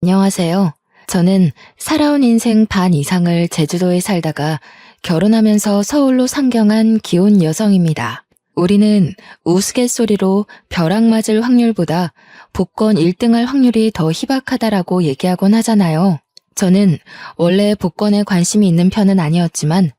안녕하세요. 저는 살아온 인생 반 이상을 제주도에 살다가 결혼하면서 서울로 상경한 기혼 여성입니다. 우리는 우스갯소리로 벼락 맞을 확률보다 복권 1등할 확률이 더 희박하다라고 얘기하곤 하잖아요. 저는 원래 복권에 관심이 있는 편은 아니었지만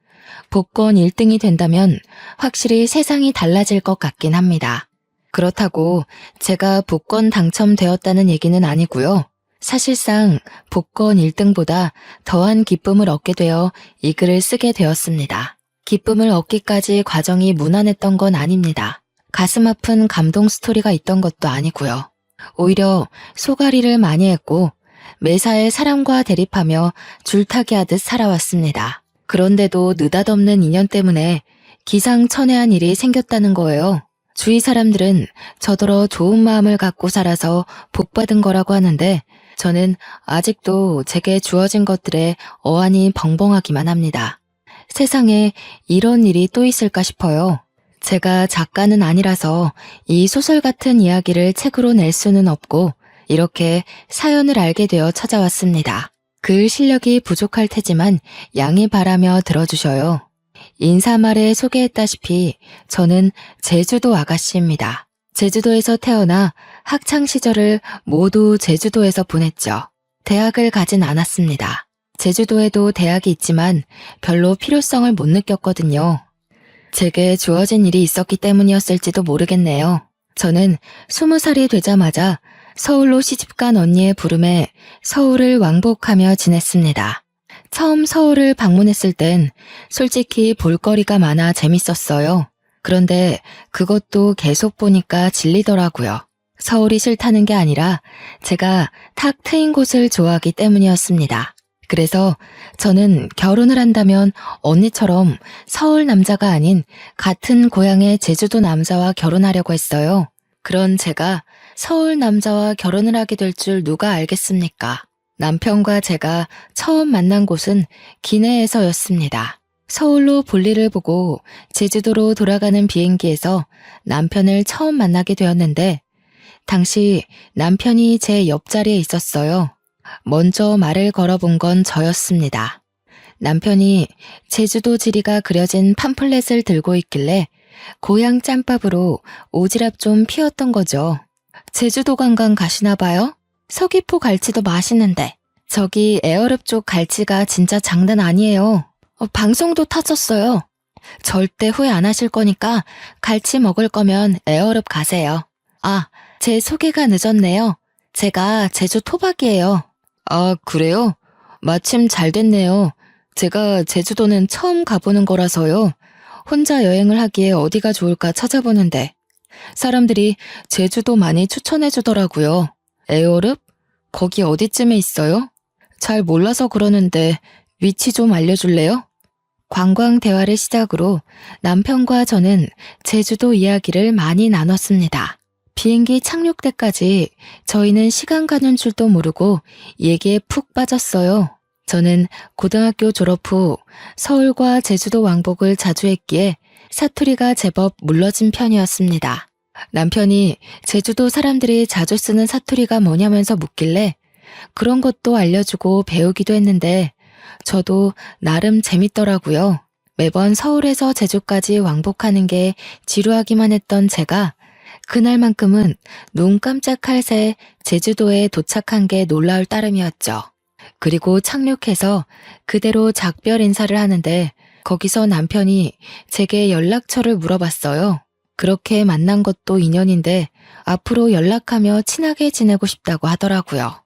복권 1등이 된다면 확실히 세상이 달라질 것 같긴 합니다. 그렇다고 제가 복권 당첨되었다는 얘기는 아니고요. 사실상 복권 1등보다 더한 기쁨을 얻게 되어 이 글을 쓰게 되었습니다. 기쁨을 얻기까지 과정이 무난했던 건 아닙니다. 가슴 아픈 감동 스토리가 있던 것도 아니고요. 오히려 소가리를 많이 했고 매사에 사람과 대립하며 줄타기 하듯 살아왔습니다. 그런데도 느닷없는 인연 때문에 기상천외한 일이 생겼다는 거예요. 주위 사람들은 저더러 좋은 마음을 갖고 살아서 복받은 거라고 하는데 저는 아직도 제게 주어진 것들에 어안이 벙벙하기만 합니다. 세상에 이런 일이 또 있을까 싶어요. 제가 작가는 아니라서 이 소설 같은 이야기를 책으로 낼 수는 없고 이렇게 사연을 알게 되어 찾아왔습니다. 글 실력이 부족할 테지만 양해 바라며 들어주셔요. 인사말에 소개했다시피 저는 제주도 아가씨입니다. 제주도에서 태어나 학창 시절을 모두 제주도에서 보냈죠. 대학을 가진 않았습니다. 제주도에도 대학이 있지만 별로 필요성을 못 느꼈거든요. 제게 주어진 일이 있었기 때문이었을지도 모르겠네요. 저는 20살이 되자마자 서울로 시집간 언니의 부름에 서울을 왕복하며 지냈습니다. 처음 서울을 방문했을 땐 솔직히 볼거리가 많아 재밌었어요. 그런데 그것도 계속 보니까 질리더라고요. 서울이 싫다는 게 아니라 제가 탁 트인 곳을 좋아하기 때문이었습니다. 그래서 저는 결혼을 한다면 언니처럼 서울 남자가 아닌 같은 고향의 제주도 남자와 결혼하려고 했어요. 그런 제가 서울 남자와 결혼을 하게 될 줄 누가 알겠습니까? 남편과 제가 처음 만난 곳은 기내에서였습니다. 서울로 볼일을 보고 제주도로 돌아가는 비행기에서 남편을 처음 만나게 되었는데 당시 남편이 제 옆자리에 있었어요. 먼저 말을 걸어본 건 저였습니다. 남편이 제주도 지리가 그려진 팜플렛을 들고 있길래 고향 짬밥으로 오지랖 좀 피웠던 거죠. 제주도 관광 가시나 봐요? 서귀포 갈치도 맛있는데 저기 에어릅 쪽 갈치가 진짜 장난 아니에요. 방송도 타졌어요. 절대 후회 안 하실 거니까 갈치 먹을 거면 에어릅 가세요. 아, 제 소개가 늦었네요. 제가 제주 토박이에요. 아, 그래요? 마침 잘 됐네요. 제가 제주도는 처음 가보는 거라서요. 혼자 여행을 하기에 어디가 좋을까 찾아보는데 사람들이 제주도 많이 추천해 주더라고요. 에어릅? 거기 어디쯤에 있어요? 잘 몰라서 그러는데 위치 좀 알려줄래요? 관광 대화를 시작으로 남편과 저는 제주도 이야기를 많이 나눴습니다. 비행기 착륙 때까지 저희는 시간 가는 줄도 모르고 얘기에 푹 빠졌어요. 저는 고등학교 졸업 후 서울과 제주도 왕복을 자주 했기에 사투리가 제법 물러진 편이었습니다. 남편이 제주도 사람들이 자주 쓰는 사투리가 뭐냐면서 묻길래 그런 것도 알려주고 배우기도 했는데 저도 나름 재밌더라고요. 매번 서울에서 제주까지 왕복하는 게 지루하기만 했던 제가 그날만큼은 눈 깜짝할 새 제주도에 도착한 게 놀라울 따름이었죠. 그리고 착륙해서 그대로 작별 인사를 하는데 거기서 남편이 제게 연락처를 물어봤어요. 그렇게 만난 것도 인연인데 앞으로 연락하며 친하게 지내고 싶다고 하더라고요.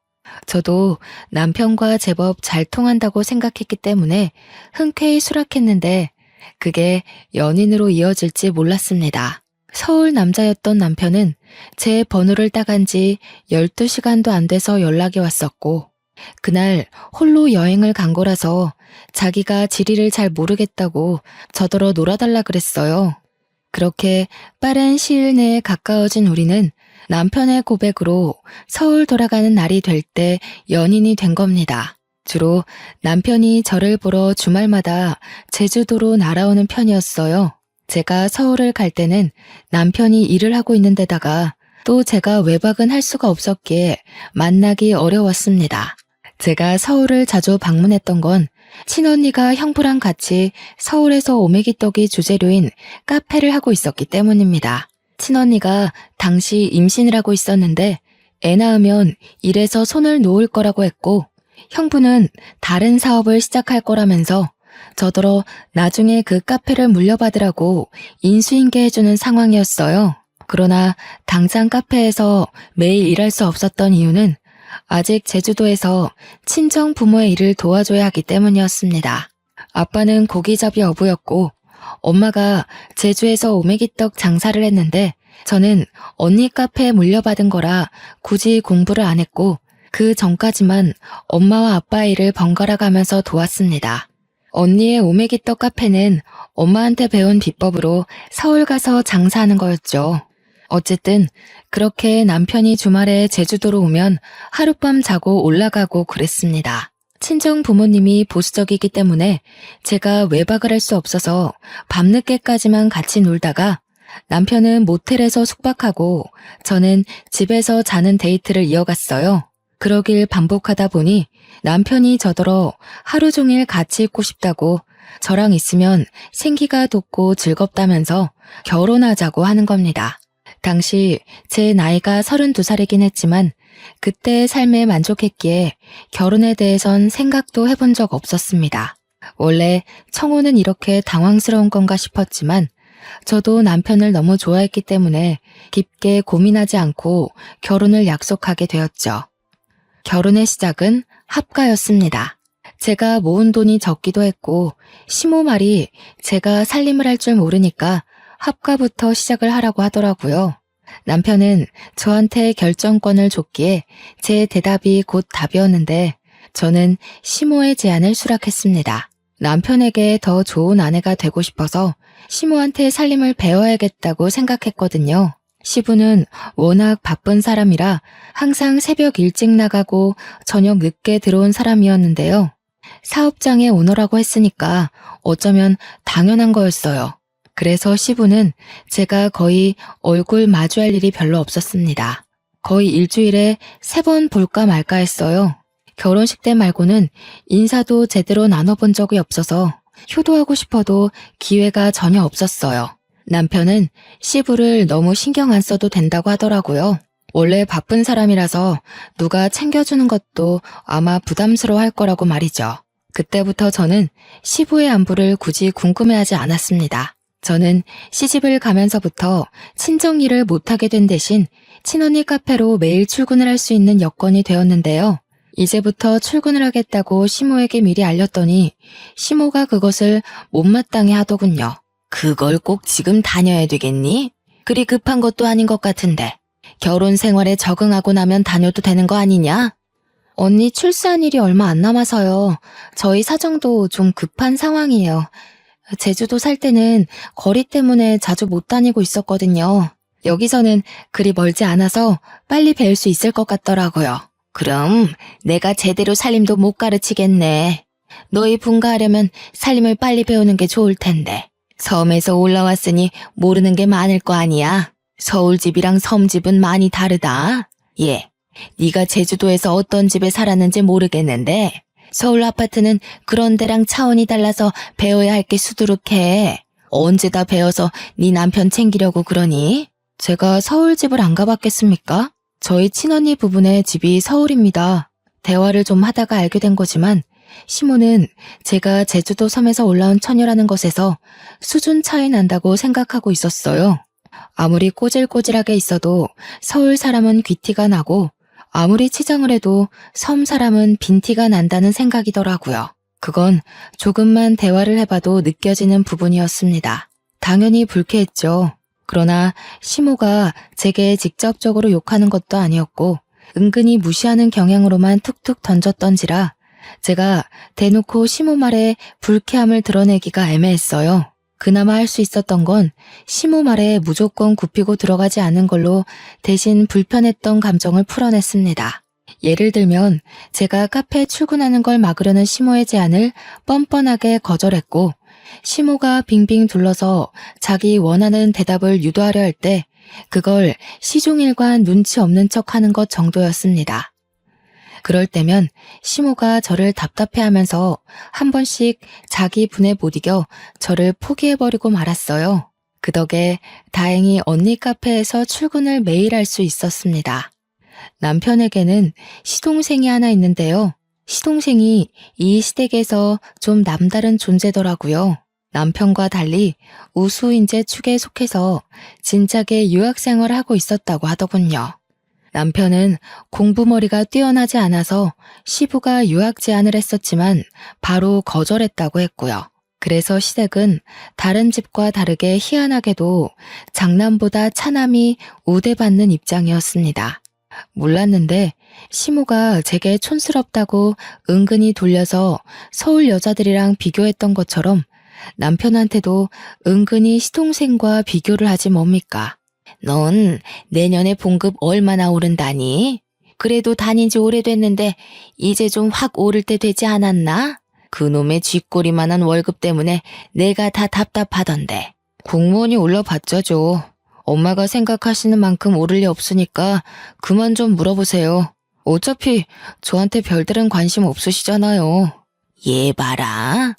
저도 남편과 제법 잘 통한다고 생각했기 때문에 흔쾌히 수락했는데 그게 연인으로 이어질지 몰랐습니다. 서울 남자였던 남편은 제 번호를 따간 지 12시간도 안 돼서 연락이 왔었고 그날 홀로 여행을 간 거라서 자기가 지리를 잘 모르겠다고 저더러 놀아달라 그랬어요. 그렇게 빠른 시일 내에 가까워진 우리는 남편의 고백으로 서울 돌아가는 날이 될 때 연인이 된 겁니다. 주로 남편이 저를 보러 주말마다 제주도로 날아오는 편이었어요. 제가 서울을 갈 때는 남편이 일을 하고 있는 데다가 또 제가 외박은 할 수가 없었기에 만나기 어려웠습니다. 제가 서울을 자주 방문했던 건 친언니가 형부랑 같이 서울에서 오메기떡이 주재료인 카페를 하고 있었기 때문입니다. 친언니가 당시 임신을 하고 있었는데 애 낳으면 일에서 손을 놓을 거라고 했고 형부는 다른 사업을 시작할 거라면서 저더러 나중에 그 카페를 물려받으라고 인수인계 해주는 상황이었어요. 그러나 당장 카페에서 매일 일할 수 없었던 이유는 아직 제주도에서 친정 부모의 일을 도와줘야 하기 때문이었습니다. 아빠는 고기잡이 어부였고 엄마가 제주에서 오메기떡 장사를 했는데 저는 언니 카페에 물려받은 거라 굳이 공부를 안 했고 그 전까지만 엄마와 아빠의 일을 번갈아 가면서 도왔습니다. 언니의 오메기떡 카페는 엄마한테 배운 비법으로 서울 가서 장사하는 거였죠. 어쨌든 그렇게 남편이 주말에 제주도로 오면 하룻밤 자고 올라가고 그랬습니다. 친정 부모님이 보수적이기 때문에 제가 외박을 할 수 없어서 밤늦게까지만 같이 놀다가 남편은 모텔에서 숙박하고 저는 집에서 자는 데이트를 이어갔어요. 그러길 반복하다 보니 남편이 저더러 하루 종일 같이 있고 싶다고 저랑 있으면 생기가 돋고 즐겁다면서 결혼하자고 하는 겁니다. 당시 제 나이가 32살이긴 했지만 그때의 삶에 만족했기에 결혼에 대해선 생각도 해본 적 없었습니다. 원래 청혼은 이렇게 당황스러운 건가 싶었지만 저도 남편을 너무 좋아했기 때문에 깊게 고민하지 않고 결혼을 약속하게 되었죠. 결혼의 시작은 합가였습니다. 제가 모은 돈이 적기도 했고 시모 말이 제가 살림을 할 줄 모르니까 합가부터 시작을 하라고 하더라고요. 남편은 저한테 결정권을 줬기에 제 대답이 곧 답이었는데 저는 시모의 제안을 수락했습니다. 남편에게 더 좋은 아내가 되고 싶어서 시모한테 살림을 배워야겠다고 생각했거든요. 시부는 워낙 바쁜 사람이라 항상 새벽 일찍 나가고 저녁 늦게 들어온 사람이었는데요. 사업장의 오너라고 했으니까 어쩌면 당연한 거였어요. 그래서 시부는 제가 거의 얼굴 마주할 일이 별로 없었습니다. 거의 일주일에 3번 볼까 말까 했어요. 결혼식 때 말고는 인사도 제대로 나눠본 적이 없어서 효도하고 싶어도 기회가 전혀 없었어요. 남편은 시부를 너무 신경 안 써도 된다고 하더라고요. 원래 바쁜 사람이라서 누가 챙겨주는 것도 아마 부담스러워 할 거라고 말이죠. 그때부터 저는 시부의 안부를 굳이 궁금해하지 않았습니다. 저는 시집을 가면서부터 친정 일을 못하게 된 대신 친언니 카페로 매일 출근을 할 수 있는 여건이 되었는데요. 이제부터 출근을 하겠다고 시모에게 미리 알렸더니 시모가 그것을 못마땅해 하더군요. 그걸 꼭 지금 다녀야 되겠니? 그리 급한 것도 아닌 것 같은데. 결혼 생활에 적응하고 나면 다녀도 되는 거 아니냐? 언니 출산 일이 얼마 안 남아서요. 저희 사정도 좀 급한 상황이에요. 제주도 살 때는 거리 때문에 자주 못 다니고 있었거든요. 여기서는 그리 멀지 않아서 빨리 배울 수 있을 것 같더라고요. 그럼 내가 제대로 살림도 못 가르치겠네. 너희 분가하려면 살림을 빨리 배우는 게 좋을 텐데. 섬에서 올라왔으니 모르는 게 많을 거 아니야. 서울집이랑 섬집은 많이 다르다. 예, 네가 제주도에서 어떤 집에 살았는지 모르겠는데 서울 아파트는 그런 데랑 차원이 달라서 배워야 할 게 수두룩해. 언제 다 배워서 네 남편 챙기려고 그러니? 제가 서울집을 안 가봤겠습니까? 저희 친언니 부부네 집이 서울입니다. 대화를 좀 하다가 알게 된 거지만 시모는 제가 제주도 섬에서 올라온 처녀라는 것에서 수준 차이 난다고 생각하고 있었어요. 아무리 꼬질꼬질하게 있어도 서울 사람은 귀티가 나고 아무리 치장을 해도 섬 사람은 빈티가 난다는 생각이더라고요. 그건 조금만 대화를 해봐도 느껴지는 부분이었습니다. 당연히 불쾌했죠. 그러나 시모가 제게 직접적으로 욕하는 것도 아니었고 은근히 무시하는 경향으로만 툭툭 던졌던지라 제가 대놓고 시모 말에 불쾌함을 드러내기가 애매했어요. 그나마 할 수 있었던 건 시모 말에 무조건 굽히고 들어가지 않은 걸로 대신 불편했던 감정을 풀어냈습니다. 예를 들면 제가 카페에 출근하는 걸 막으려는 시모의 제안을 뻔뻔하게 거절했고 시모가 빙빙 둘러서 자기 원하는 대답을 유도하려 할 때 그걸 시종일관 눈치 없는 척 하는 것 정도였습니다. 그럴 때면 시모가 저를 답답해하면서 한 번씩 자기 분에 못 이겨 저를 포기해버리고 말았어요. 그 덕에 다행히 언니 카페에서 출근을 매일 할 수 있었습니다. 남편에게는 시동생이 하나 있는데요. 시동생이 이 시댁에서 좀 남다른 존재더라고요. 남편과 달리 우수인재 축에 속해서 진작에 유학생활을 하고 있었다고 하더군요. 남편은 공부머리가 뛰어나지 않아서 시부가 유학 제안을 했었지만 바로 거절했다고 했고요. 그래서 시댁은 다른 집과 다르게 희한하게도 장남보다 차남이 우대받는 입장이었습니다. 몰랐는데 시모가 제게 촌스럽다고 은근히 돌려서 서울 여자들이랑 비교했던 것처럼 남편한테도 은근히 시동생과 비교를 하지 뭡니까? 넌 내년에 봉급 얼마나 오른다니? 그래도 다닌 지 오래됐는데 이제 좀 확 오를 때 되지 않았나? 그놈의 쥐꼬리만한 월급 때문에 내가 다 답답하던데. 공무원이 올라봤자죠. 엄마가 생각하시는 만큼 오를 리 없으니까 그만 좀 물어보세요. 어차피 저한테 별다른 관심 없으시잖아요. 얘 봐라.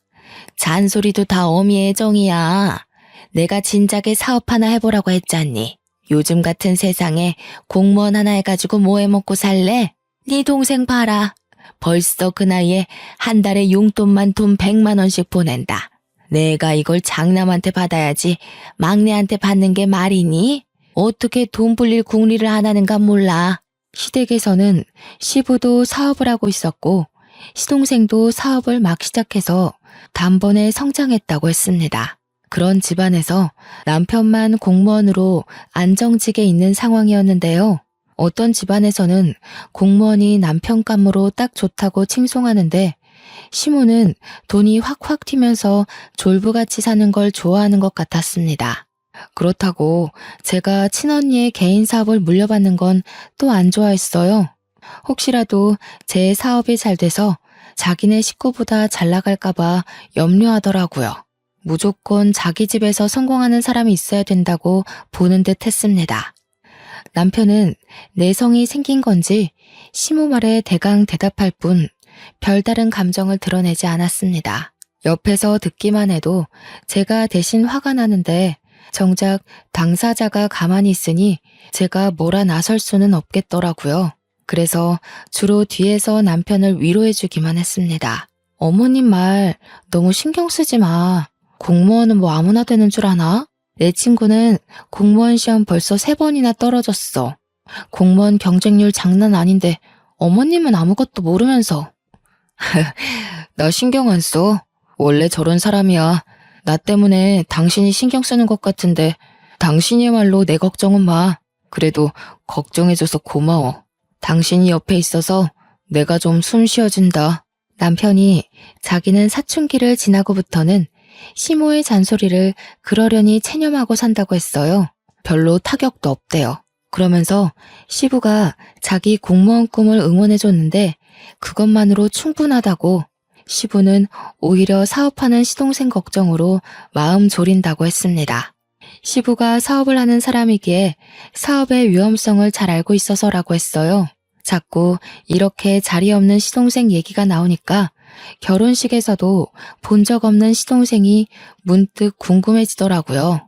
잔소리도 다 어미의 정이야. 내가 진작에 사업 하나 해보라고 했잖니. 요즘 같은 세상에 공무원 하나 해가지고 뭐 해먹고 살래? 네 동생 봐라. 벌써 그 나이에 한 달에 용돈만 돈 100만 원씩 보낸다. 내가 이걸 장남한테 받아야지 막내한테 받는 게 말이니? 어떻게 돈 불릴 궁리를 안 하는가 몰라. 시댁에서는 시부도 사업을 하고 있었고 시동생도 사업을 막 시작해서 단번에 성장했다고 했습니다. 그런 집안에서 남편만 공무원으로 안정직에 있는 상황이었는데요. 어떤 집안에서는 공무원이 남편 감으로 딱 좋다고 칭송하는데 시모는 돈이 확확 튀면서 졸부같이 사는 걸 좋아하는 것 같았습니다. 그렇다고 제가 친언니의 개인 사업을 물려받는 건 또 안 좋아했어요. 혹시라도 제 사업이 잘 돼서 자기네 식구보다 잘 나갈까봐 염려하더라고요. 무조건 자기 집에서 성공하는 사람이 있어야 된다고 보는 듯 했습니다. 남편은 내성이 생긴 건지 시모 말에 대강 대답할 뿐 별다른 감정을 드러내지 않았습니다. 옆에서 듣기만 해도 제가 대신 화가 나는데 정작 당사자가 가만히 있으니 제가 뭐라 나설 수는 없겠더라고요. 그래서 주로 뒤에서 남편을 위로해주기만 했습니다. 어머님 말 너무 신경 쓰지 마. 공무원은 뭐 아무나 되는 줄 아나? 내 친구는 공무원 시험 벌써 3번이나 떨어졌어. 공무원 경쟁률 장난 아닌데 어머님은 아무것도 모르면서. 나 신경 안 써. 원래 저런 사람이야. 나 때문에 당신이 신경 쓰는 것 같은데 당신이야말로 내 걱정은 마. 그래도 걱정해줘서 고마워. 당신이 옆에 있어서 내가 좀 숨 쉬어진다. 남편이 자기는 사춘기를 지나고부터는 시모의 잔소리를 그러려니 체념하고 산다고 했어요. 별로 타격도 없대요. 그러면서 시부가 자기 공무원 꿈을 응원해줬는데 그것만으로 충분하다고 시부는 오히려 사업하는 시동생 걱정으로 마음 졸인다고 했습니다. 시부가 사업을 하는 사람이기에 사업의 위험성을 잘 알고 있어서라고 했어요. 자꾸 이렇게 자리 없는 시동생 얘기가 나오니까 결혼식에서도 본 적 없는 시동생이 문득 궁금해지더라고요.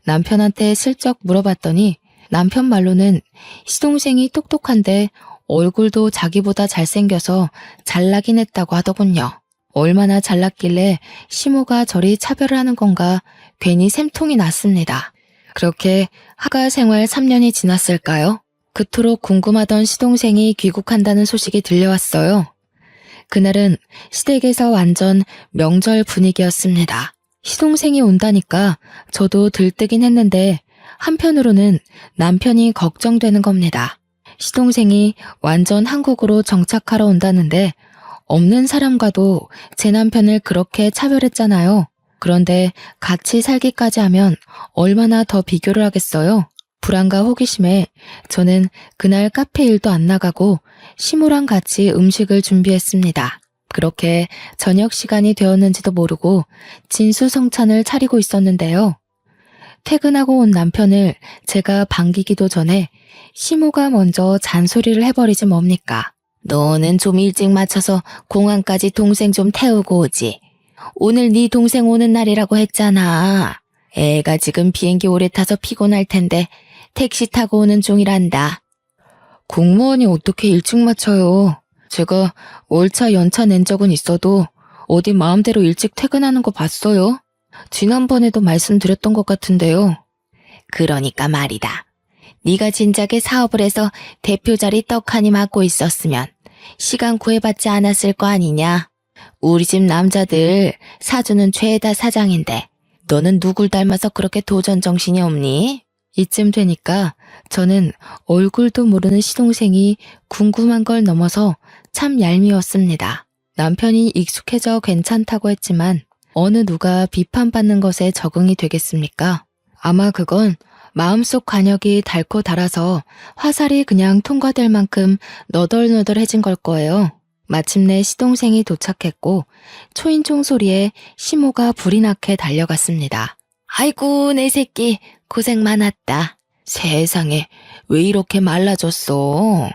남편한테 슬쩍 물어봤더니 남편 말로는 시동생이 똑똑한데 얼굴도 자기보다 잘생겨서 잘나긴 했다고 하더군요. 얼마나 잘났길래 시모가 저리 차별을 하는 건가 괜히 샘통이 났습니다. 그렇게 하가 생활 3년이 지났을까요? 그토록 궁금하던 시동생이 귀국한다는 소식이 들려왔어요. 그날은 시댁에서 완전 명절 분위기였습니다. 시동생이 온다니까 저도 들뜨긴 했는데 한편으로는 남편이 걱정되는 겁니다. 시동생이 완전 한국으로 정착하러 온다는데 없는 사람과도 제 남편을 그렇게 차별했잖아요. 그런데 같이 살기까지 하면 얼마나 더 비교를 하겠어요. 불안과 호기심에 저는 그날 카페 일도 안 나가고 시모랑 같이 음식을 준비했습니다. 그렇게 저녁 시간이 되었는지도 모르고 진수성찬을 차리고 있었는데요. 퇴근하고 온 남편을 제가 반기기도 전에 시모가 먼저 잔소리를 해버리지 뭡니까? 너는 좀 일찍 맞춰서 공항까지 동생 좀 태우고 오지. 오늘 네 동생 오는 날이라고 했잖아. 애가 지금 비행기 오래 타서 피곤할 텐데 택시 타고 오는 중이란다. 공무원이 어떻게 일찍 맞춰요? 제가 월차 연차 낸 적은 있어도 어디 마음대로 일찍 퇴근하는 거 봤어요? 지난번에도 말씀드렸던 것 같은데요. 그러니까 말이다. 네가 진작에 사업을 해서 대표 자리 떡하니 맡고 있었으면 시간 구애받지 않았을 거 아니냐. 우리 집 남자들 사주는 죄다 사장인데 너는 누굴 닮아서 그렇게 도전 정신이 없니? 이쯤 되니까 저는 얼굴도 모르는 시동생이 궁금한 걸 넘어서 참 얄미웠습니다. 남편이 익숙해져 괜찮다고 했지만 어느 누가 비판받는 것에 적응이 되겠습니까? 아마 그건 마음속 관역이 닳고 닳아서 화살이 그냥 통과될 만큼 너덜너덜해진 걸 거예요. 마침내 시동생이 도착했고 초인종 소리에 시모가 불이 나게 달려갔습니다. 아이고 내 새끼 고생 많았다. 세상에 왜 이렇게 말라졌어?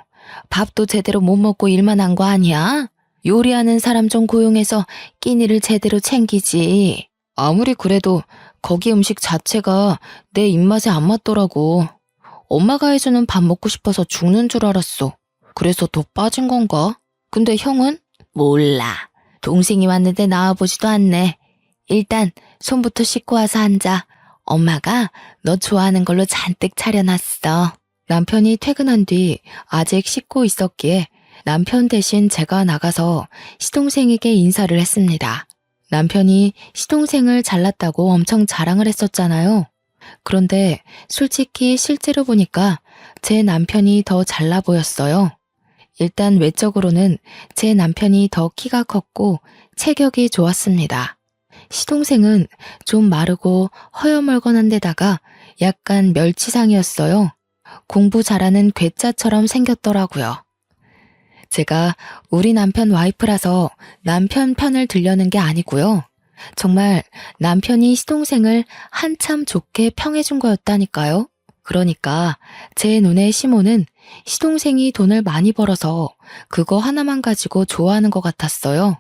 밥도 제대로 못 먹고 일만 한 거 아니야? 요리하는 사람 좀 고용해서 끼니를 제대로 챙기지. 아무리 그래도 거기 음식 자체가 내 입맛에 안 맞더라고. 엄마가 해주는 밥 먹고 싶어서 죽는 줄 알았어. 그래서 더 빠진 건가? 근데 형은? 몰라. 동생이 왔는데 나와보지도 않네. 일단 손부터 씻고 와서 앉아. 엄마가 너 좋아하는 걸로 잔뜩 차려놨어. 남편이 퇴근한 뒤 아직 씻고 있었기에 남편 대신 제가 나가서 시동생에게 인사를 했습니다. 남편이 시동생을 잘났다고 엄청 자랑을 했었잖아요. 그런데 솔직히 실제로 보니까 제 남편이 더 잘나 보였어요. 일단 외적으로는 제 남편이 더 키가 컸고 체격이 좋았습니다. 시동생은 좀 마르고 허여멀건한 데다가 약간 멸치상이었어요. 공부 잘하는 괴짜처럼 생겼더라고요. 제가 우리 남편 와이프라서 남편 편을 들려는 게 아니고요. 정말 남편이 시동생을 한참 좋게 평해준 거였다니까요. 그러니까 제 눈에 시모는 시동생이 돈을 많이 벌어서 그거 하나만 가지고 좋아하는 것 같았어요.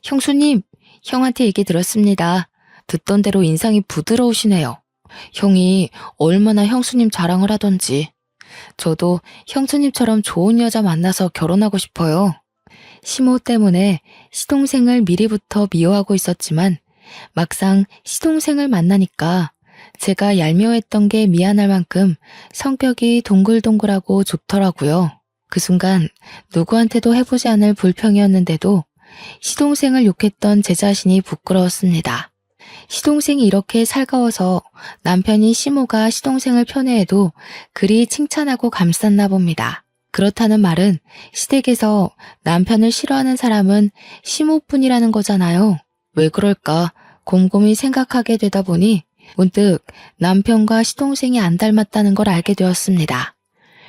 형수님, 형한테 얘기 들었습니다. 듣던 대로 인상이 부드러우시네요. 형이 얼마나 형수님 자랑을 하던지. 저도 형수님처럼 좋은 여자 만나서 결혼하고 싶어요. 시모 때문에 시동생을 미리부터 미워하고 있었지만 막상 시동생을 만나니까 제가 얄미워했던 게 미안할 만큼 성격이 동글동글하고 좋더라고요. 그 순간 누구한테도 해보지 않을 불평이었는데도 시동생을 욕했던 제 자신이 부끄러웠습니다. 시동생이 이렇게 살가워서 남편이 시모가 시동생을 편애해도 그리 칭찬하고 감쌌나 봅니다. 그렇다는 말은 시댁에서 남편을 싫어하는 사람은 시모뿐이라는 거잖아요. 왜 그럴까 곰곰이 생각하게 되다 보니 문득 남편과 시동생이 안 닮았다는 걸 알게 되었습니다.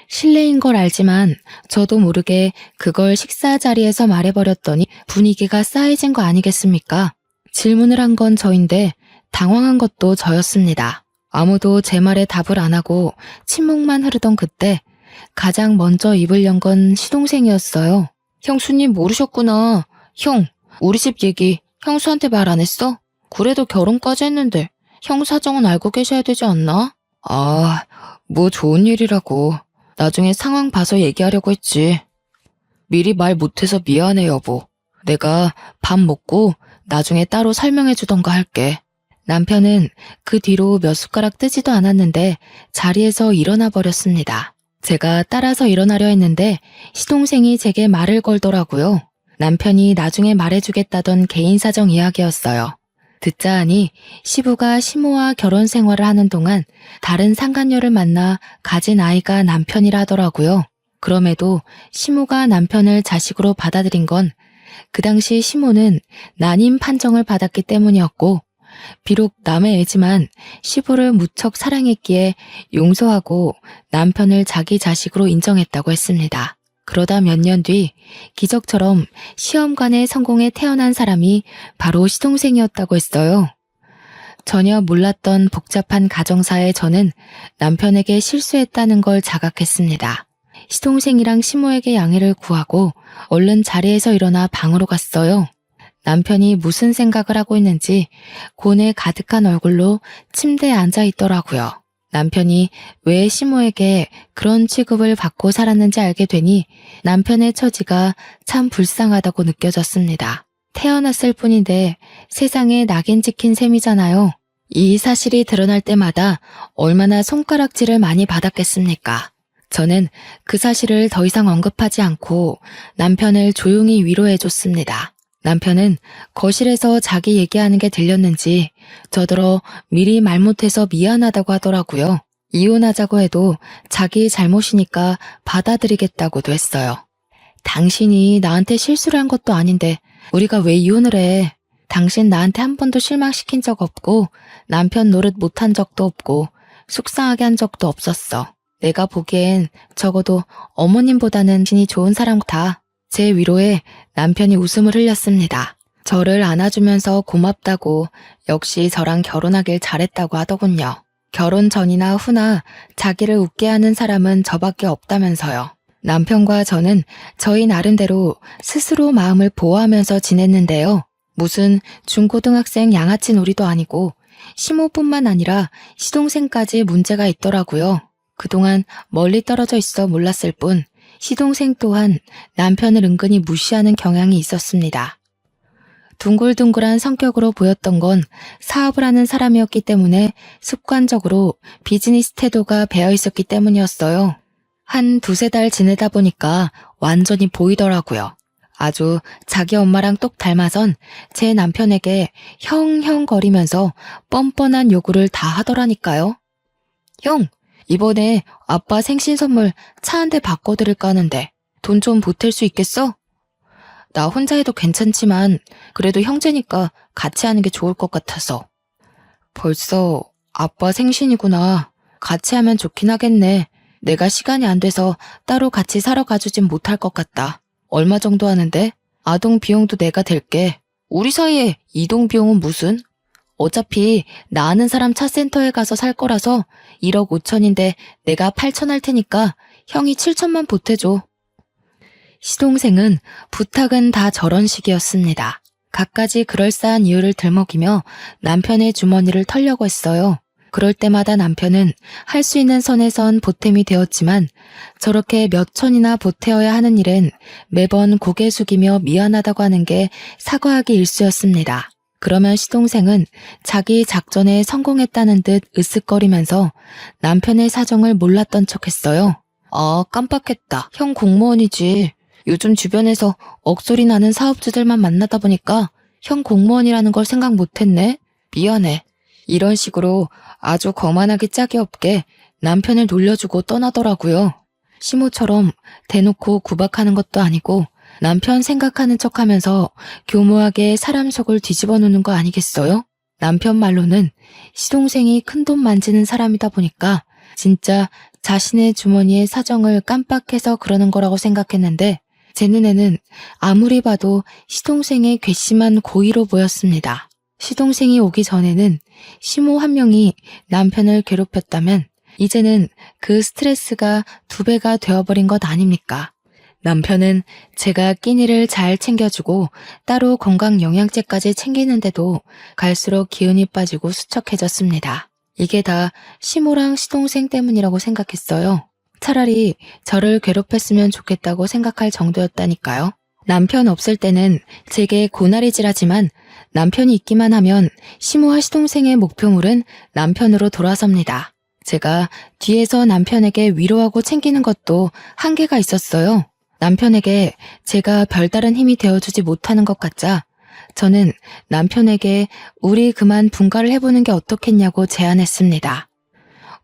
실례인 걸 알지만 저도 모르게 그걸 식사 자리에서 말해버렸더니 분위기가 싸해진 거 아니겠습니까? 질문을 한 건 저인데 당황한 것도 저였습니다. 아무도 제 말에 답을 안 하고 침묵만 흐르던 그때 가장 먼저 입을 연 건 시동생이었어요. 형수님 모르셨구나. 형, 우리 집 얘기 형수한테 말 안 했어? 그래도 결혼까지 했는데 형 사정은 알고 계셔야 되지 않나? 아, 뭐 좋은 일이라고. 나중에 상황 봐서 얘기하려고 했지. 미리 말 못해서 미안해 여보. 내가 밥 먹고 나중에 따로 설명해 주던가 할게. 남편은 그 뒤로 몇 숟가락 뜨지도 않았는데 자리에서 일어나 버렸습니다. 제가 따라서 일어나려 했는데 시동생이 제게 말을 걸더라고요. 남편이 나중에 말해주겠다던 개인 사정 이야기였어요. 듣자 하니 시부가 시모와 결혼 생활을 하는 동안 다른 상간녀를 만나 가진 아이가 남편이라 하더라고요. 그럼에도 시모가 남편을 자식으로 받아들인 건 그 당시 시모는 난임 판정을 받았기 때문이었고 비록 남의 애지만 시부를 무척 사랑했기에 용서하고 남편을 자기 자식으로 인정했다고 했습니다. 그러다 몇 년 뒤 기적처럼 시험관에 성공해 태어난 사람이 바로 시동생이었다고 했어요. 전혀 몰랐던 복잡한 가정사에 저는 남편에게 실수했다는 걸 자각했습니다. 시동생이랑 시모에게 양해를 구하고 얼른 자리에서 일어나 방으로 갔어요. 남편이 무슨 생각을 하고 있는지 고뇌 가득한 얼굴로 침대에 앉아 있더라고요. 남편이 왜 시모에게 그런 취급을 받고 살았는지 알게 되니 남편의 처지가 참 불쌍하다고 느껴졌습니다. 태어났을 뿐인데 세상에 낙인 찍힌 셈이잖아요. 이 사실이 드러날 때마다 얼마나 손가락질을 많이 받았겠습니까? 저는 그 사실을 더 이상 언급하지 않고 남편을 조용히 위로해줬습니다. 남편은 거실에서 자기 얘기하는 게 들렸는지 저더러 미리 말 못해서 미안하다고 하더라고요. 이혼하자고 해도 자기 잘못이니까 받아들이겠다고도 했어요. 당신이 나한테 실수를 한 것도 아닌데 우리가 왜 이혼을 해? 당신 나한테 한 번도 실망시킨 적 없고 남편 노릇 못한 적도 없고 속상하게 한 적도 없었어. 내가 보기엔 적어도 어머님보다는 신이 좋은 사람 같아. 제 위로에 남편이 웃음을 흘렸습니다. 저를 안아주면서 고맙다고 역시 저랑 결혼하길 잘했다고 하더군요. 결혼 전이나 후나 자기를 웃게 하는 사람은 저밖에 없다면서요. 남편과 저는 저희 나름대로 스스로 마음을 보호하면서 지냈는데요. 무슨 중고등학생 양아치 놀이도 아니고 시모뿐만 아니라 시동생까지 문제가 있더라고요. 그동안 멀리 떨어져 있어 몰랐을 뿐 시동생 또한 남편을 은근히 무시하는 경향이 있었습니다. 둥글둥글한 성격으로 보였던 건 사업을 하는 사람이었기 때문에 습관적으로 비즈니스 태도가 배어 있었기 때문이었어요. 한 두세 달 지내다 보니까 완전히 보이더라고요. 아주 자기 엄마랑 똑 닮아선 제 남편에게 형형 거리면서 뻔뻔한 요구를 다 하더라니까요. 형! 이번에 아빠 생신 선물 차 한 대 바꿔드릴까 하는데 돈 좀 보탤 수 있겠어? 나 혼자 해도 괜찮지만 그래도 형제니까 같이 하는 게 좋을 것 같아서. 벌써 아빠 생신이구나. 같이 하면 좋긴 하겠네. 내가 시간이 안 돼서 따로 같이 사러 가주진 못할 것 같다. 얼마 정도 하는데? 아동 비용도 내가 댈게. 우리 사이에 이동 비용은 무슨? 어차피 나 아는 사람 차센터에 가서 살 거라서 1억 5천인데 내가 8천 할 테니까 형이 7천만 보태줘. 시동생은 부탁은 다 저런 식이었습니다. 갖가지 그럴싸한 이유를 들먹이며 남편의 주머니를 털려고 했어요. 그럴 때마다 남편은 할 수 있는 선에선 보탬이 되었지만 저렇게 몇 천이나 보태어야 하는 일엔 매번 고개 숙이며 미안하다고 하는 게 사과하기 일쑤였습니다. 그러면 시동생은 자기 작전에 성공했다는 듯 으쓱거리면서 남편의 사정을 몰랐던 척했어요. 아, 깜빡했다. 형 공무원이지. 요즘 주변에서 억소리 나는 사업주들만 만나다 보니까 형 공무원이라는 걸 생각 못했네. 미안해. 이런 식으로 아주 거만하기 짝이 없게 남편을 놀려주고 떠나더라고요. 시모처럼 대놓고 구박하는 것도 아니고 남편 생각하는 척하면서 교묘하게 사람 속을 뒤집어 놓는 거 아니겠어요? 남편 말로는 시동생이 큰돈 만지는 사람이다 보니까 진짜 자신의 주머니의 사정을 깜빡해서 그러는 거라고 생각했는데 제 눈에는 아무리 봐도 시동생의 괘씸한 고의로 보였습니다. 시동생이 오기 전에는 시모 한 명이 남편을 괴롭혔다면 이제는 그 스트레스가 2배가 되어버린 것 아닙니까? 남편은 제가 끼니를 잘 챙겨주고 따로 건강영양제까지 챙기는데도 갈수록 기운이 빠지고 수척해졌습니다. 이게 다 시모랑 시동생 때문이라고 생각했어요. 차라리 저를 괴롭혔으면 좋겠다고 생각할 정도였다니까요. 남편 없을 때는 제게 고나리질하지만 남편이 있기만 하면 시모와 시동생의 목표물은 남편으로 돌아섭니다. 제가 뒤에서 남편에게 위로하고 챙기는 것도 한계가 있었어요. 남편에게 제가 별다른 힘이 되어주지 못하는 것 같자 저는 남편에게 우리 그만 분가를 해보는 게 어떻겠냐고 제안했습니다.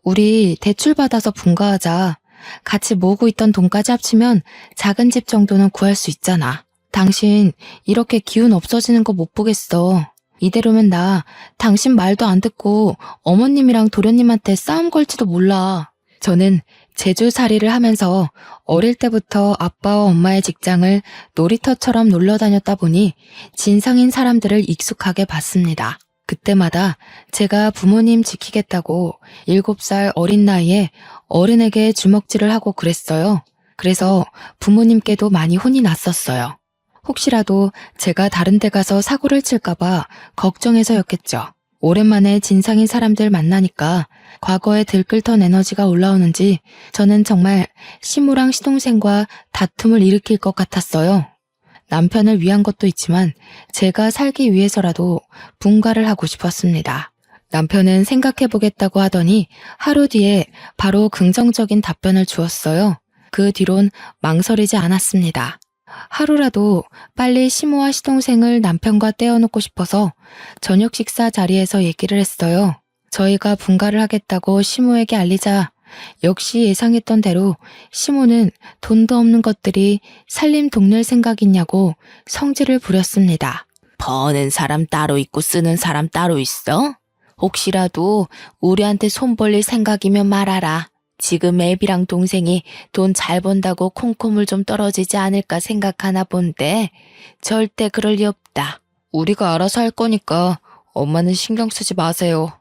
우리 대출 받아서 분가하자. 같이 모으고 있던 돈까지 합치면 작은 집 정도는 구할 수 있잖아. 당신 이렇게 기운 없어지는 거 못 보겠어. 이대로면 나 당신 말도 안 듣고 어머님이랑 도련님한테 싸움 걸지도 몰라. 저는 제주살이를 하면서 어릴 때부터 아빠와 엄마의 직장을 놀이터처럼 놀러 다녔다 보니 진상인 사람들을 익숙하게 봤습니다. 그때마다 제가 부모님 지키겠다고 7살 어린 나이에 어른에게 주먹질을 하고 그랬어요. 그래서 부모님께도 많이 혼이 났었어요. 혹시라도 제가 다른 데 가서 사고를 칠까봐 걱정해서였겠죠. 오랜만에 진상인 사람들 만나니까 과거에 들끓던 에너지가 올라오는지 저는 정말 시무랑 시동생과 다툼을 일으킬 것 같았어요. 남편을 위한 것도 있지만 제가 살기 위해서라도 분가를 하고 싶었습니다. 남편은 생각해보겠다고 하더니 하루 뒤에 바로 긍정적인 답변을 주었어요. 그 뒤론 망설이지 않았습니다. 하루라도 빨리 시모와 시동생을 남편과 떼어놓고 싶어서 저녁 식사 자리에서 얘기를 했어요. 저희가 분가를 하겠다고 시모에게 알리자 역시 예상했던 대로 시모는 돈도 없는 것들이 살림 동낼 생각 있냐고 성질을 부렸습니다. 버는 사람 따로 있고 쓰는 사람 따로 있어? 혹시라도 우리한테 손 벌릴 생각이면 말하라. 지금 애비랑 동생이 돈 잘 번다고 콩고물 좀 떨어지지 않을까 생각하나 본데 절대 그럴 리 없다. 우리가 알아서 할 거니까 엄마는 신경 쓰지 마세요.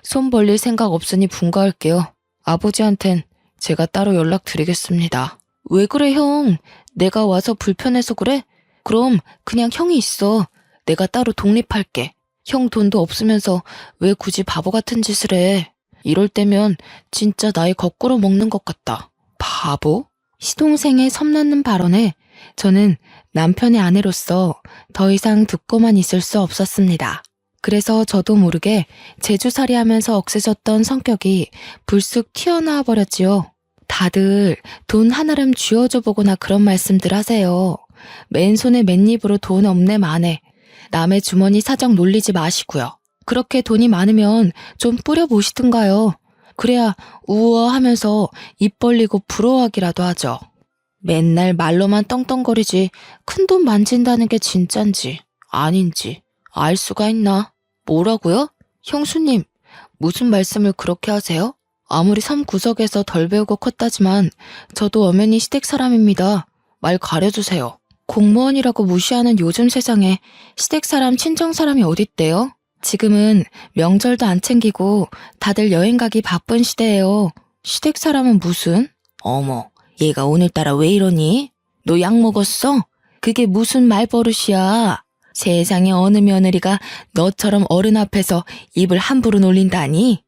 손 벌릴 생각 없으니 분가할게요. 아버지한텐 제가 따로 연락드리겠습니다. 왜 그래 형? 내가 와서 불편해서 그래? 그럼 그냥 형이 있어. 내가 따로 독립할게. 형 돈도 없으면서 왜 굳이 바보 같은 짓을 해? 이럴 때면 진짜 나이 거꾸로 먹는 것 같다. 바보? 시동생의 섬나는 발언에 저는 남편의 아내로서 더 이상 듣고만 있을 수 없었습니다. 그래서 저도 모르게 제주살이 하면서 억세졌던 성격이 불쑥 튀어나와 버렸지요. 다들 돈 하나름 쥐어줘 보거나 그런 말씀들 하세요. 맨손에 맨입으로 돈 없네 마네. 남의 주머니 사정 놀리지 마시고요. 그렇게 돈이 많으면 좀 뿌려보시든가요. 그래야 우워하면서 입 벌리고 부러워하기라도 하죠. 맨날 말로만 떵떵거리지 큰 돈 만진다는 게 진짠지 아닌지 알 수가 있나? 뭐라고요? 형수님, 무슨 말씀을 그렇게 하세요? 아무리 섬 구석에서 덜 배우고 컸다지만 저도 엄연히 시댁 사람입니다. 말 가려주세요. 공무원이라고 무시하는 요즘 세상에 시댁 사람, 친정 사람이 어딨대요? 지금은 명절도 안 챙기고 다들 여행 가기 바쁜 시대예요. 시댁 사람은 무슨? 어머, 얘가 오늘따라 왜 이러니? 너 약 먹었어? 그게 무슨 말버릇이야? 세상에 어느 며느리가 너처럼 어른 앞에서 입을 함부로 놀린다니?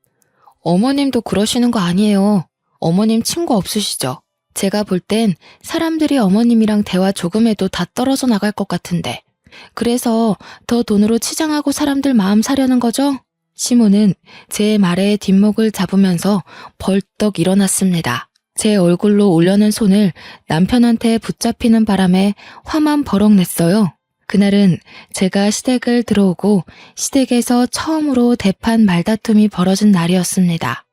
어머님도 그러시는 거 아니에요. 어머님 친구 없으시죠? 제가 볼 땐 사람들이 어머님이랑 대화 조금 해도 다 떨어져 나갈 것 같은데. 그래서 더 돈으로 치장하고 사람들 마음 사려는 거죠? 시모는 제 말에 뒷목을 잡으면서 벌떡 일어났습니다. 제 얼굴로 올려는 손을 남편한테 붙잡히는 바람에 화만 버럭 냈어요. 그날은 제가 시댁을 들어오고 시댁에서 처음으로 대판 말다툼이 벌어진 날이었습니다.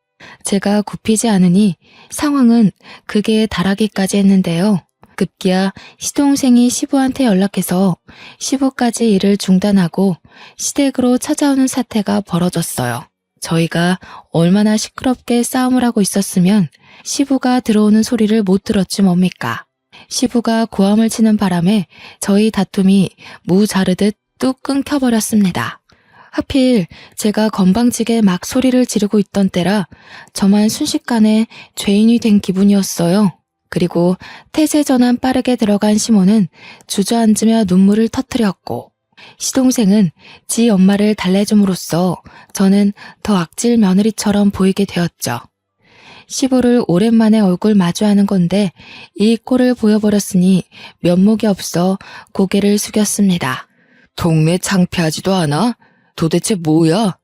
제가 굽히지 않으니 상황은 극에 달하기까지 했는데요. 급기야 시동생이 시부한테 연락해서 시부까지 일을 중단하고 시댁으로 찾아오는 사태가 벌어졌어요. 저희가 얼마나 시끄럽게 싸움을 하고 있었으면 시부가 들어오는 소리를 못 들었지 뭡니까? 시부가 고함을 치는 바람에 저희 다툼이 무 자르듯 뚝 끊겨버렸습니다. 하필 제가 건방지게 막 소리를 지르고 있던 때라 저만 순식간에 죄인이 된 기분이었어요. 그리고 태세 전환 빠르게 들어간 시모는 주저앉으며 눈물을 터뜨렸고 시동생은 지 엄마를 달래줌으로써 저는 더 악질 며느리처럼 보이게 되었죠. 시부를 오랜만에 얼굴 마주하는 건데 이 꼴을 보여버렸으니 면목이 없어 고개를 숙였습니다. 동네 창피하지도 않아? 도대체 뭐야?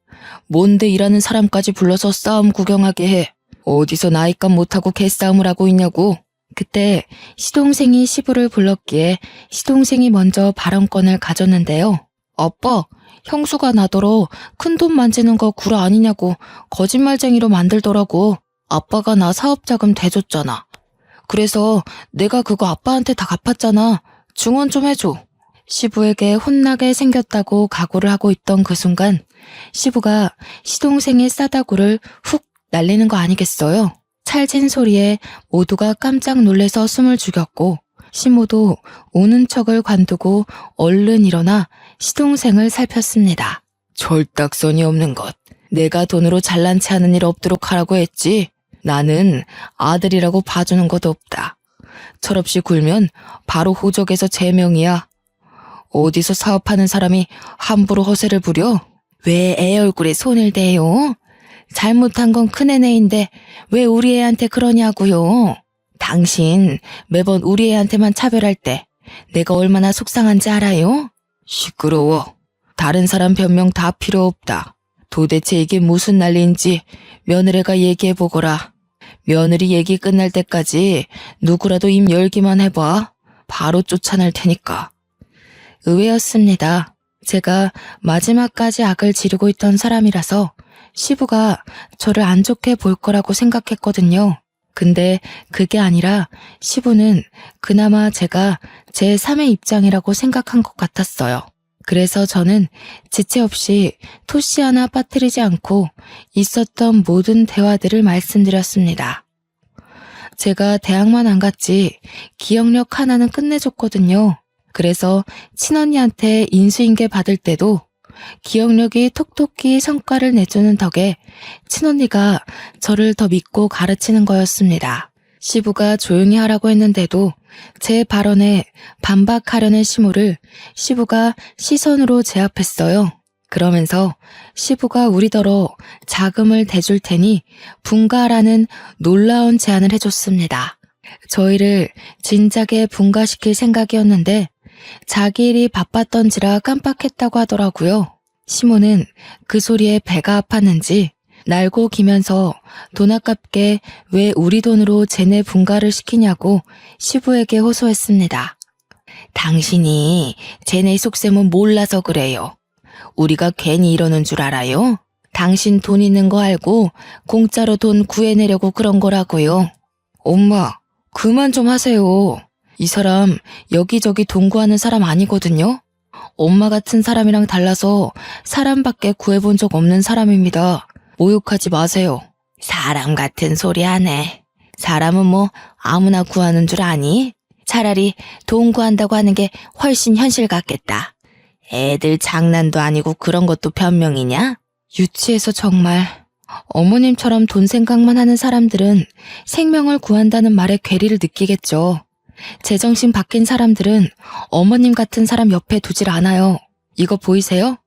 뭔데 일하는 사람까지 불러서 싸움 구경하게 해? 어디서 나이값 못하고 개싸움을 하고 있냐고? 그때 시동생이 시부를 불렀기에 시동생이 먼저 발언권을 가졌는데요. 아빠, 형수가 나더러 큰돈 만지는 거 구라 아니냐고 거짓말쟁이로 만들더라고. 아빠가 나 사업자금 대줬잖아. 그래서 내가 그거 아빠한테 다 갚았잖아. 증언 좀 해줘. 시부에게 혼나게 생겼다고 각오를 하고 있던 그 순간 시부가 시동생의 싸다구를 훅 날리는 거 아니겠어요? 찰진 소리에 모두가 깜짝 놀래서 숨을 죽였고 시모도 우는 척을 관두고 얼른 일어나 시동생을 살폈습니다. 철딱선이 없는 것. 내가 돈으로 잘난 체 하는 일 없도록 하라고 했지. 나는 아들이라고 봐주는 것도 없다. 철없이 굴면 바로 호적에서 제명이야. 어디서 사업하는 사람이 함부로 허세를 부려? 왜 애 얼굴에 손을 대요? 잘못한 건 큰애네인데 왜 우리 애한테 그러냐고요? 당신 매번 우리 애한테만 차별할 때 내가 얼마나 속상한지 알아요? 시끄러워. 다른 사람 변명 다 필요 없다. 도대체 이게 무슨 난리인지 며느리가 얘기해보거라. 며느리 얘기 끝날 때까지 누구라도 입 열기만 해봐. 바로 쫓아낼 테니까. 의외였습니다. 제가 마지막까지 악을 지르고 있던 사람이라서 시부가 저를 안 좋게 볼 거라고 생각했거든요. 근데 그게 아니라 시부는 그나마 제가 제 3의 입장이라고 생각한 것 같았어요. 그래서 저는 지체 없이 토시 하나 빠뜨리지 않고 있었던 모든 대화들을 말씀드렸습니다. 제가 대학만 안 갔지 기억력 하나는 끝내줬거든요. 그래서 친언니한테 인수인계 받을 때도 기억력이 톡톡히 성과를 내주는 덕에 친언니가 저를 더 믿고 가르치는 거였습니다. 시부가 조용히 하라고 했는데도 제 발언에 반박하려는 시모를 시부가 시선으로 제압했어요. 그러면서 시부가 우리더러 자금을 대줄 테니 분가라는 놀라운 제안을 해줬습니다. 저희를 진작에 분가시킬 생각이었는데 자기 일이 바빴던지라 깜빡했다고 하더라고요. 시모는 그 소리에 배가 아팠는지 날고 기면서 돈 아깝게 왜 우리 돈으로 쟤네 분가를 시키냐고 시부에게 호소했습니다. 당신이 쟤네 속셈은 몰라서 그래요. 우리가 괜히 이러는 줄 알아요? 당신 돈 있는 거 알고 공짜로 돈 구해내려고 그런 거라고요. 엄마, 그만 좀 하세요. 이 사람 여기저기 돈 구하는 사람 아니거든요. 엄마 같은 사람이랑 달라서 사람밖에 구해본 적 없는 사람입니다. 모욕하지 마세요. 사람 같은 소리 하네. 사람은 뭐 아무나 구하는 줄 아니? 차라리 돈 구한다고 하는 게 훨씬 현실 같겠다. 애들 장난도 아니고 그런 것도 변명이냐? 유치해서 정말. 어머님처럼 돈 생각만 하는 사람들은 생명을 구한다는 말에 괴리를 느끼겠죠. 제정신 바뀐 사람들은 어머님 같은 사람 옆에 두질 않아요. 이거 보이세요?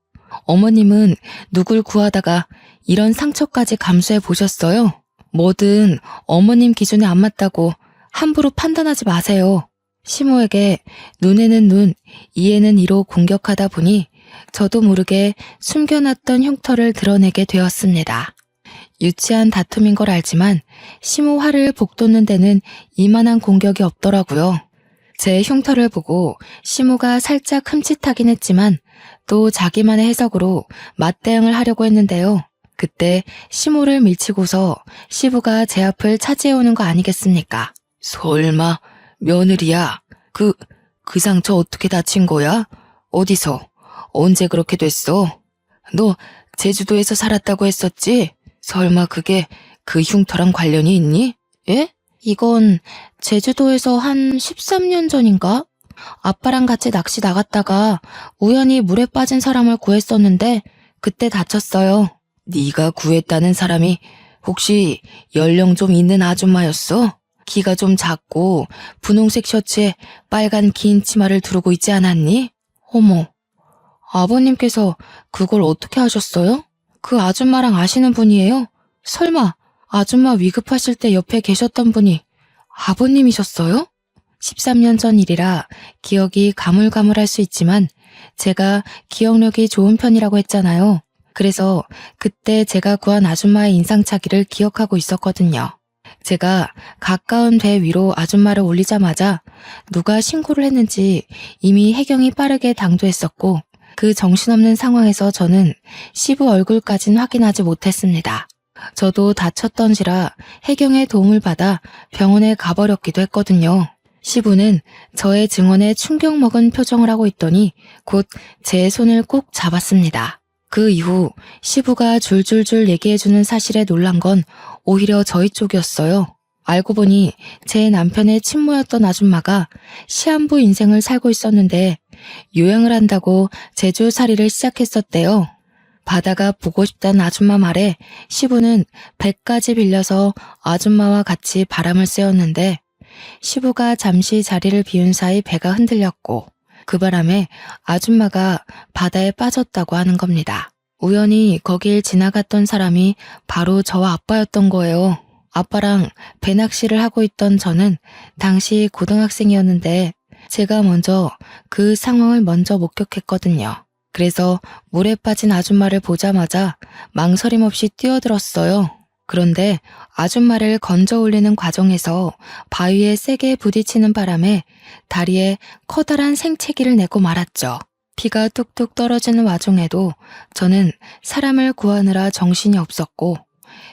어머님은 누굴 구하다가 이런 상처까지 감수해 보셨어요? 뭐든 어머님 기준에 안 맞다고 함부로 판단하지 마세요. 시모에게 눈에는 눈, 이에는 이로 공격하다 보니 저도 모르게 숨겨놨던 흉터를 드러내게 되었습니다. 유치한 다툼인 걸 알지만 시모 화를 복돋는 데는 이만한 공격이 없더라고요. 제 흉터를 보고 시모가 살짝 흠칫하긴 했지만 또 자기만의 해석으로 맞대응을 하려고 했는데요. 그때 시모를 밀치고서 시부가 제 앞을 차지해오는 거 아니겠습니까? 설마 며느리야? 그 상처 어떻게 다친 거야? 어디서? 언제 그렇게 됐어? 너 제주도에서 살았다고 했었지? 설마 그게 그 흉터랑 관련이 있니? 예? 이건 제주도에서 한 13년 전인가? 아빠랑 같이 낚시 나갔다가 우연히 물에 빠진 사람을 구했었는데 그때 다쳤어요. 네가 구했다는 사람이 혹시 연령 좀 있는 아줌마였어? 키가 좀 작고 분홍색 셔츠에 빨간 긴 치마를 두르고 있지 않았니? 어머, 아버님께서 그걸 어떻게 하셨어요? 그 아줌마랑 아시는 분이에요? 설마 아줌마 위급하실 때 옆에 계셨던 분이 아버님이셨어요? 13년 전 일이라 기억이 가물가물할 수 있지만 제가 기억력이 좋은 편이라고 했잖아요. 그래서 그때 제가 구한 아줌마의 인상착의를 기억하고 있었거든요. 제가 가까운 배 위로 아줌마를 올리자마자 누가 신고를 했는지 이미 해경이 빠르게 당도했었고 그 정신없는 상황에서 저는 시부 얼굴까진 확인하지 못했습니다. 저도 다쳤던지라 해경의 도움을 받아 병원에 가버렸기도 했거든요. 시부는 저의 증언에 충격 먹은 표정을 하고 있더니 곧 제 손을 꼭 잡았습니다. 그 이후 시부가 줄줄줄 얘기해주는 사실에 놀란 건 오히려 저희 쪽이었어요. 알고 보니 제 남편의 친모였던 아줌마가 시한부 인생을 살고 있었는데 요양을 한다고 제주살이를 시작했었대요. 바다가 보고 싶다는 아줌마 말에 시부는 배까지 빌려서 아줌마와 같이 바람을 쐬었는데 시부가 잠시 자리를 비운 사이 배가 흔들렸고 그 바람에 아줌마가 바다에 빠졌다고 하는 겁니다. 우연히 거길 지나갔던 사람이 바로 저와 아빠였던 거예요. 아빠랑 배낚시를 하고 있던 저는 당시 고등학생이었는데 제가 먼저 그 상황을 먼저 목격했거든요. 그래서 물에 빠진 아줌마를 보자마자 망설임 없이 뛰어들었어요. 그런데 아줌마를 건져 올리는 과정에서 바위에 세게 부딪히는 바람에 다리에 커다란 생채기를 내고 말았죠. 피가 뚝뚝 떨어지는 와중에도 저는 사람을 구하느라 정신이 없었고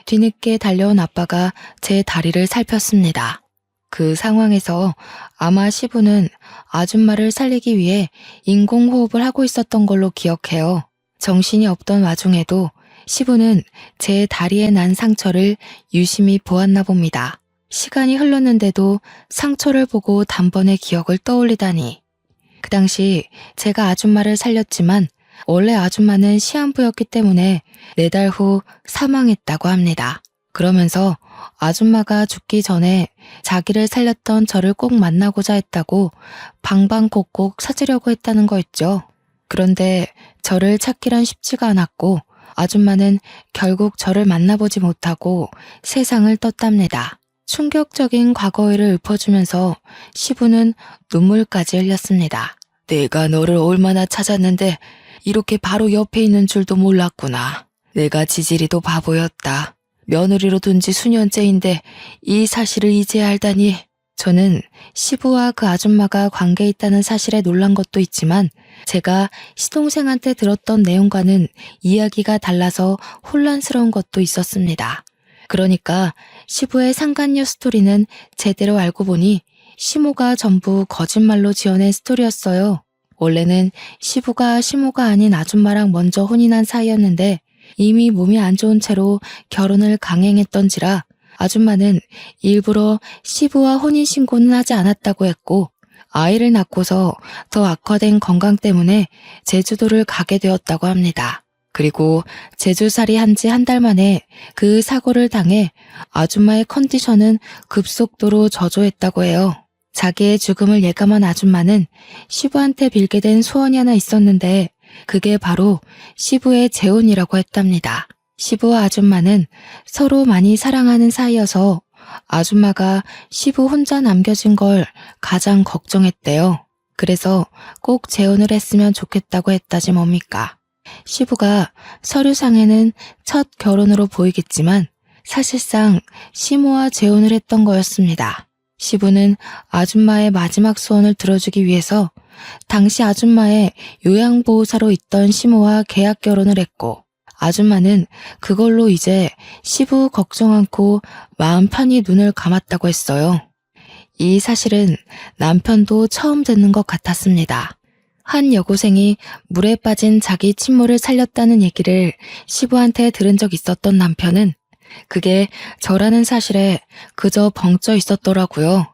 뒤늦게 달려온 아빠가 제 다리를 살폈습니다. 그 상황에서 아마 시부는 아줌마를 살리기 위해 인공호흡을 하고 있었던 걸로 기억해요. 정신이 없던 와중에도 시부는 제 다리에 난 상처를 유심히 보았나 봅니다. 시간이 흘렀는데도 상처를 보고 단번에 기억을 떠올리다니. 그 당시 제가 아줌마를 살렸지만 원래 아줌마는 시한부였기 때문에 4달 후 사망했다고 합니다. 그러면서 아줌마가 죽기 전에 자기를 살렸던 저를 꼭 만나고자 했다고 방방곡곡 찾으려고 했다는 거였죠. 그런데 저를 찾기란 쉽지가 않았고 아줌마는 결국 저를 만나보지 못하고 세상을 떴답니다. 충격적인 과거를 읊어주면서 시부는 눈물까지 흘렸습니다. 내가 너를 얼마나 찾았는데 이렇게 바로 옆에 있는 줄도 몰랐구나. 내가 지지리도 바보였다. 며느리로 둔 지 수년째인데 이 사실을 이제 알다니. 저는 시부와 그 아줌마가 관계 있다는 사실에 놀란 것도 있지만 제가 시동생한테 들었던 내용과는 이야기가 달라서 혼란스러운 것도 있었습니다. 그러니까 시부의 상간녀 스토리는 제대로 알고 보니 시모가 전부 거짓말로 지어낸 스토리였어요. 원래는 시부가 시모가 아닌 아줌마랑 먼저 혼인한 사이였는데 이미 몸이 안 좋은 채로 결혼을 강행했던지라 아줌마는 일부러 시부와 혼인신고는 하지 않았다고 했고 아이를 낳고서 더 악화된 건강 때문에 제주도를 가게 되었다고 합니다. 그리고 제주살이 한 지 한 달 만에 그 사고를 당해 아줌마의 컨디션은 급속도로 저조했다고 해요. 자기의 죽음을 예감한 아줌마는 시부한테 빌게 된 소원이 하나 있었는데 그게 바로 시부의 재혼이라고 했답니다. 시부와 아줌마는 서로 많이 사랑하는 사이여서 아줌마가 시부 혼자 남겨진 걸 가장 걱정했대요. 그래서 꼭 재혼을 했으면 좋겠다고 했다지 뭡니까. 시부가 서류상에는 첫 결혼으로 보이겠지만 사실상 시모와 재혼을 했던 거였습니다. 시부는 아줌마의 마지막 소원을 들어주기 위해서 당시 아줌마의 요양보호사로 있던 시모와 계약 결혼을 했고 아줌마는 그걸로 이제 시부 걱정 않고 마음 편히 눈을 감았다고 했어요. 이 사실은 남편도 처음 듣는 것 같았습니다. 한 여고생이 물에 빠진 자기 친모를 살렸다는 얘기를 시부한테 들은 적 있었던 남편은 그게 저라는 사실에 그저 벙쪄 있었더라고요.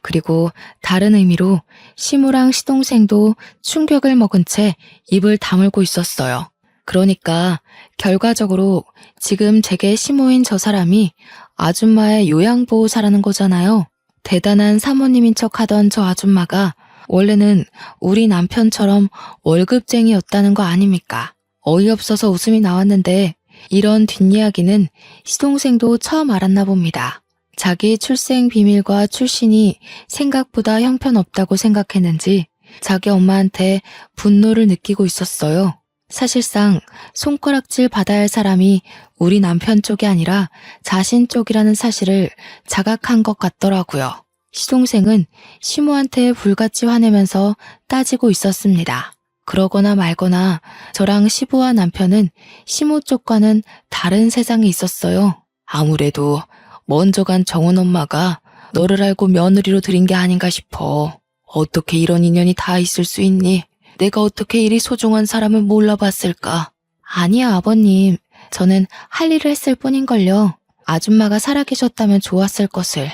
그리고 다른 의미로 시모랑 시동생도 충격을 먹은 채 입을 다물고 있었어요. 그러니까 결과적으로 지금 제게 시모인 저 사람이 아줌마의 요양보호사라는 거잖아요. 대단한 사모님인 척 하던 저 아줌마가 원래는 우리 남편처럼 월급쟁이였다는 거 아닙니까? 어이없어서 웃음이 나왔는데 이런 뒷이야기는 시동생도 처음 알았나 봅니다. 자기 출생 비밀과 출신이 생각보다 형편없다고 생각했는지 자기 엄마한테 분노를 느끼고 있었어요. 사실상 손가락질 받아야 할 사람이 우리 남편 쪽이 아니라 자신 쪽이라는 사실을 자각한 것 같더라고요. 시동생은 시모한테 불같이 화내면서 따지고 있었습니다. 그러거나 말거나 저랑 시부와 남편은 시모 쪽과는 다른 세상에 있었어요. 아무래도 먼저 간 정원 엄마가 너를 알고 며느리로 들인 게 아닌가 싶어. 어떻게 이런 인연이 다 있을 수 있니? 내가 어떻게 이리 소중한 사람을 몰라봤을까? 아니야, 아버님. 저는 할 일을 했을 뿐인걸요. 아줌마가 살아계셨다면 좋았을 것을.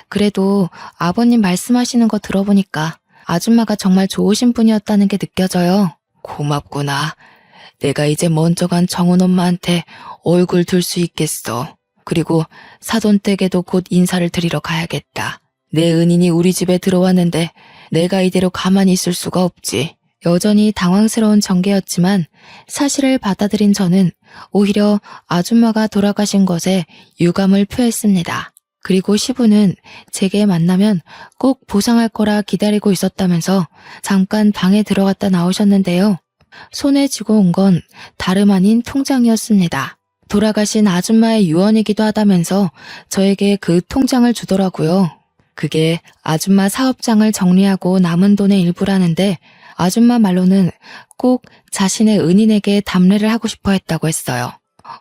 그래도 아버님 말씀하시는 거 들어보니까 아줌마가 정말 좋으신 분이었다는 게 느껴져요. 고맙구나. 내가 이제 먼저 간 정훈 엄마한테 얼굴 들 수 있겠어. 그리고 사돈댁에도 곧 인사를 드리러 가야겠다. 내 은인이 우리 집에 들어왔는데 내가 이대로 가만히 있을 수가 없지. 여전히 당황스러운 전개였지만 사실을 받아들인 저는 오히려 아줌마가 돌아가신 것에 유감을 표했습니다. 그리고 시부는 제게 만나면 꼭 보상할 거라 기다리고 있었다면서 잠깐 방에 들어갔다 나오셨는데요. 손에 쥐고 온 건 다름 아닌 통장이었습니다. 돌아가신 아줌마의 유언이기도 하다면서 저에게 그 통장을 주더라고요. 그게 아줌마 사업장을 정리하고 남은 돈의 일부라는데 아줌마 말로는 꼭 자신의 은인에게 답례를 하고 싶어 했다고 했어요.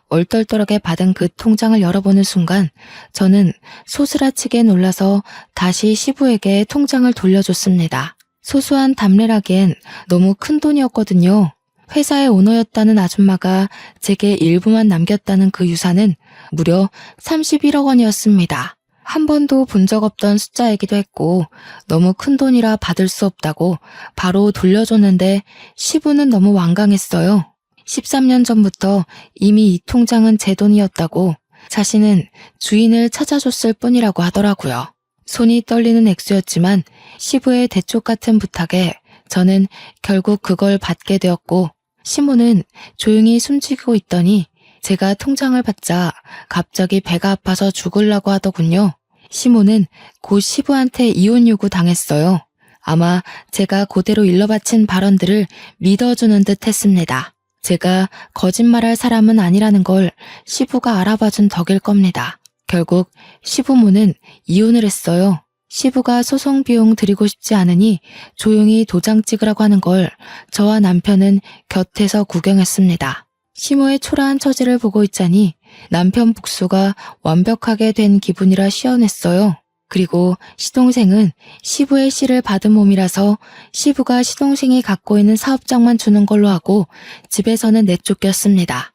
얼떨떨하게 받은 그 통장을 열어보는 순간 저는 소스라치게 놀라서 다시 시부에게 통장을 돌려줬습니다. 소소한 답례라기엔 너무 큰 돈이었거든요. 회사의 오너였다는 아줌마가 제게 일부만 남겼다는 그 유산은 무려 31억 원이었습니다. 한 번도 본 적 없던 숫자이기도 했고 너무 큰 돈이라 받을 수 없다고 바로 돌려줬는데 시부는 너무 완강했어요. 13년 전부터 이미 이 통장은 제 돈이었다고 자신은 주인을 찾아줬을 뿐이라고 하더라고요. 손이 떨리는 액수였지만 시부의 대쪽 같은 부탁에 저는 결국 그걸 받게 되었고 시모는 조용히 숨지고 있더니 제가 통장을 받자 갑자기 배가 아파서 죽으려고 하더군요. 시모는 곧 시부한테 이혼 요구 당했어요. 아마 제가 그대로 일러바친 발언들을 믿어주는 듯 했습니다. 제가 거짓말할 사람은 아니라는 걸 시부가 알아봐준 덕일 겁니다. 결국 시부모는 이혼을 했어요. 시부가 소송 비용 드리고 싶지 않으니 조용히 도장 찍으라고 하는 걸 저와 남편은 곁에서 구경했습니다. 시모의 초라한 처지를 보고 있자니 남편 복수가 완벽하게 된 기분이라 시원했어요. 그리고 시동생은 시부의 씨를 받은 몸이라서 시부가 시동생이 갖고 있는 사업장만 주는 걸로 하고 집에서는 내쫓겼습니다.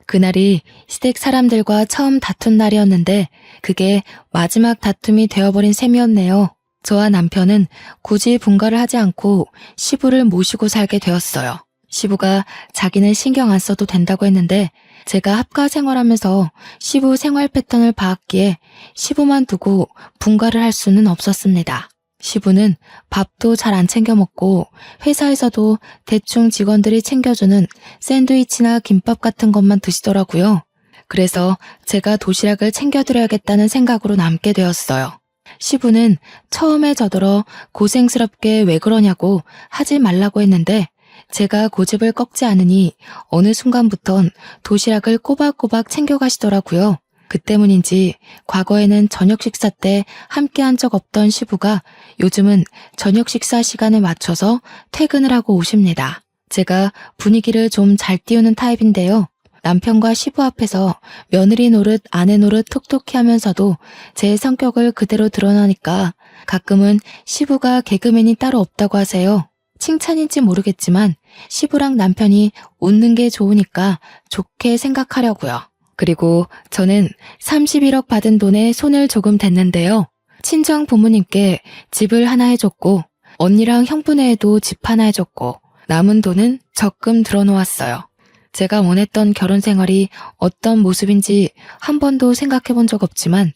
그날이 시댁 사람들과 처음 다툰 날이었는데 그게 마지막 다툼이 되어버린 셈이었네요. 저와 남편은 굳이 분가를 하지 않고 시부를 모시고 살게 되었어요. 시부가 자기는 신경 안 써도 된다고 했는데 제가 합가 생활하면서 시부 생활 패턴을 봐왔기에 시부만 두고 분가를 할 수는 없었습니다. 시부는 밥도 잘 안 챙겨 먹고 회사에서도 대충 직원들이 챙겨주는 샌드위치나 김밥 같은 것만 드시더라고요. 그래서 제가 도시락을 챙겨드려야겠다는 생각으로 남게 되었어요. 시부는 처음에 저더러 고생스럽게 왜 그러냐고 하지 말라고 했는데 제가 고집을 꺾지 않으니 어느 순간부턴 도시락을 꼬박꼬박 챙겨가시더라고요. 그 때문인지 과거에는 저녁 식사 때 함께한 적 없던 시부가 요즘은 저녁 식사 시간에 맞춰서 퇴근을 하고 오십니다. 제가 분위기를 좀 잘 띄우는 타입인데요. 남편과 시부 앞에서 며느리 노릇 아내 노릇 톡톡히 하면서도 제 성격을 그대로 드러나니까 가끔은 시부가 개그맨이 따로 없다고 하세요. 칭찬인지 모르겠지만 시부랑 남편이 웃는 게 좋으니까 좋게 생각하려고요. 그리고 저는 31억 받은 돈에 손을 조금 댔는데요. 친정 부모님께 집을 하나 해줬고 언니랑 형부네에도 집 하나 해줬고 남은 돈은 적금 들어놓았어요. 제가 원했던 결혼 생활이 어떤 모습인지 한 번도 생각해 본 적 없지만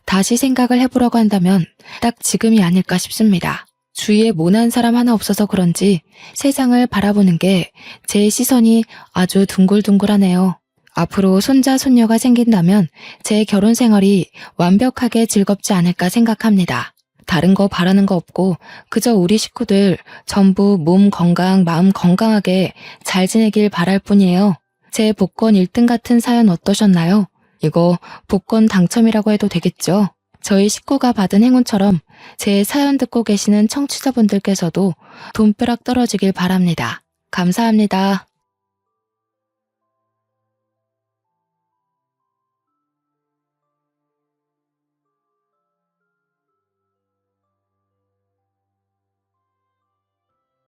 다시 생각을 해보라고 한다면 딱 지금이 아닐까 싶습니다. 주위에 모난 사람 하나 없어서 그런지 세상을 바라보는 게 제 시선이 아주 둥글둥글하네요. 앞으로 손자 손녀가 생긴다면 제 결혼 생활이 완벽하게 즐겁지 않을까 생각합니다. 다른 거 바라는 거 없고 그저 우리 식구들 전부 몸 건강, 마음 건강하게 잘 지내길 바랄 뿐이에요. 제 복권 1등 같은 사연 어떠셨나요? 이거 복권 당첨이라고 해도 되겠죠? 저희 식구가 받은 행운처럼 제 사연 듣고 계시는 청취자분들께서도 돈벼락 떨어지길 바랍니다. 감사합니다.